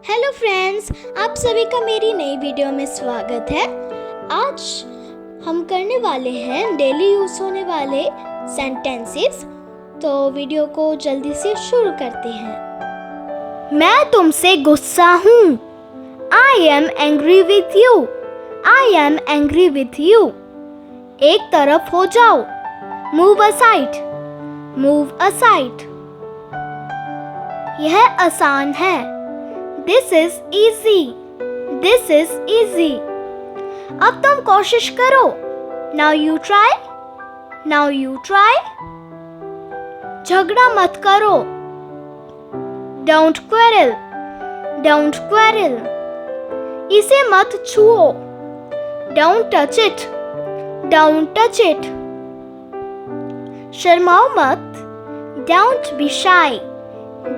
Hello friends, आप सभी का मेरी नई वीडियो में स्वागत है। आज हम करने वाले हैं डेली यूज होने वाले सेंटेंसेस। तो वीडियो को जल्दी से शुरू करते हैं। मैं तुमसे गुस्सा हूँ। I am angry with you. I am angry with you. एक तरफ हो जाओ। Move aside. Move aside. यह आसान है। This is easy. This is easy. अब तुम कोशिश करो। Now you try. Now you try. झगड़ा मत करो। Don't quarrel. Don't quarrel. इसे मत छुओ। Don't touch it. Don't touch it. शर्माओ मत। Don't be shy.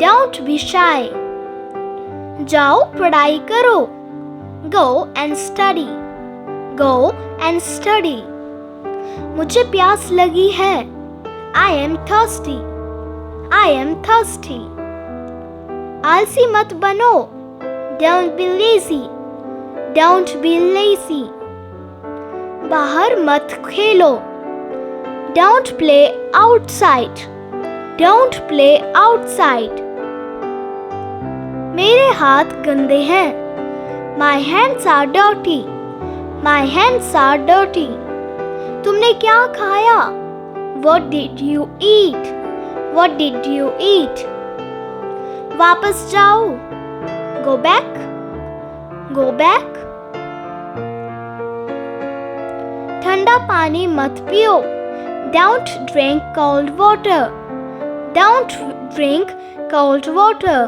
Don't be shy. जाओ पढ़ाई करो। Go and study. Go and study. मुझे प्यास लगी है। I am thirsty. I am thirsty. आलसी मत बनो। Don't be lazy. Don't be lazy. बाहर मत खेलो। Don't play outside. Don't play outside. मेरे हाथ गंदे हैं। My hands are dirty. My hands are dirty. तुमने क्या खाया? What did you eat? What did you eat? वापस जाओ। Go back. Go back. ठंडा पानी मत पियो। Don't drink cold water. Don't drink cold water.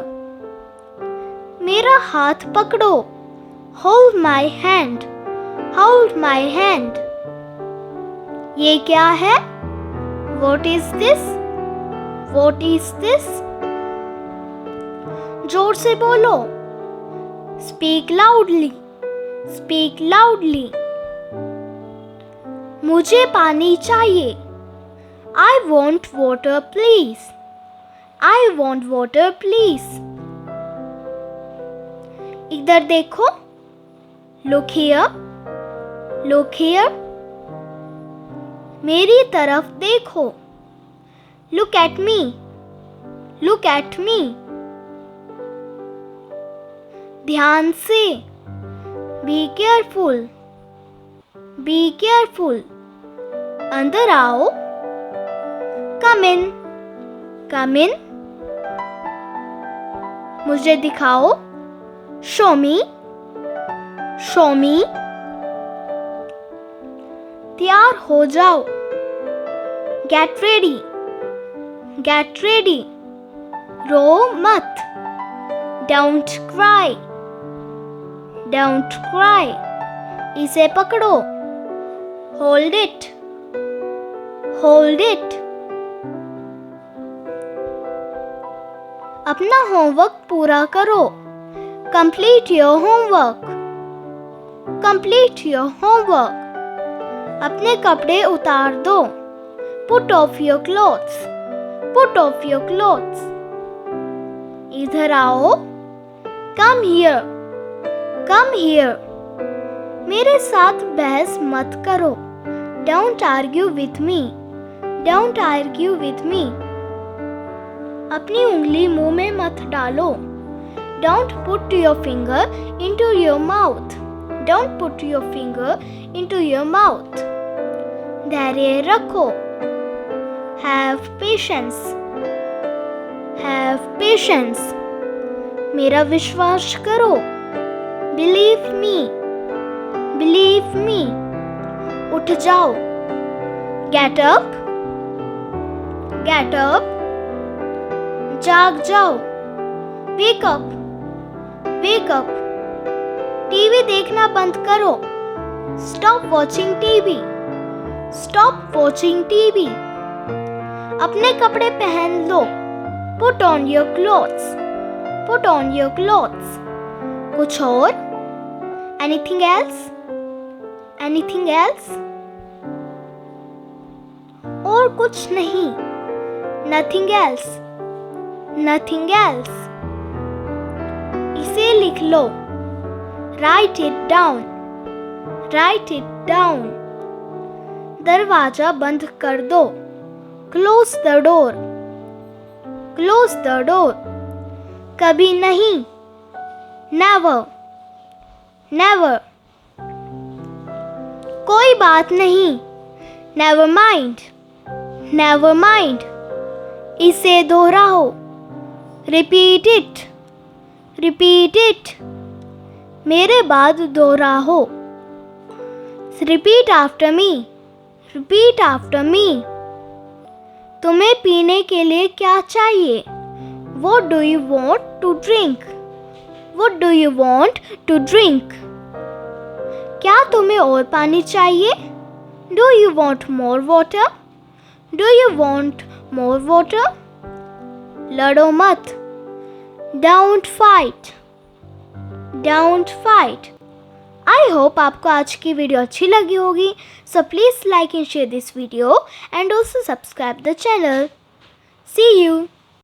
मेरा हाथ पकड़ो। Hold my hand. Hold my hand. ये क्या है? What is this? What is this? जोर से बोलो। Speak loudly. Speak loudly. मुझे पानी चाहिए। I want water please. I want water please. इधर देखो। Look here. Look here. मेरी तरफ देखो। Look at me. Look at me. ध्यान से। Be careful. Be careful. अंदर आओ। Come in. Come in. मुझे दिखाओ। Show me. Show me. तैयार हो जाओ। Get ready. Get ready. रो मत। Don't cry. Don't cry. इसे पकड़ो। Hold it. Hold it. अपना होमवर्क पूरा करो। Complete your homework. Complete your homework. अपने कपड़े उतार दो। Put off your clothes. Put off your clothes. इधर आओ। Come here. Come here. मेरे साथ बहस मत करो। Don't argue with me. Don't argue with me. अपनी उंगली मुंह में मत डालो। Don't put your finger into your mouth. Don't put your finger into your mouth. धैर्य रखो। Have patience. Have patience. मेरा विश्वास करो। Believe me. Believe me. उठ जाओ। Get up. Get up. जाग जाओ। Wake up. Wake up. TV देखना बंद करो। Stop watching TV. Stop watching TV. अपने कपड़े पहन लो। Put on your clothes. Put on your clothes. कुछ और? Anything else? Anything else? और कुछ नहीं। Nothing else. Nothing else. इसे लिख लो. Write it down. Write it down. दरवाजा बंद कर दो. Close the door. Close the door. कभी नहीं. Never. Never. कोई बात नहीं. Never mind. Never mind. इसे दोहराओ. Repeat it. Repeat it. मेरे बाद दोहराओ. Repeat after me. Repeat after me. तुम्हें पीने के लिए क्या चाहिए? What do you want to drink? What do you want to drink? क्या तुम्हें और पानी चाहिए? Do you want more water? Do you want more water? लड़ो मत. Don't fight. Don't fight. I hope आपको आज की वीडियो अच्छी लगी होगी. So please like and share this video and also subscribe the channel. See you.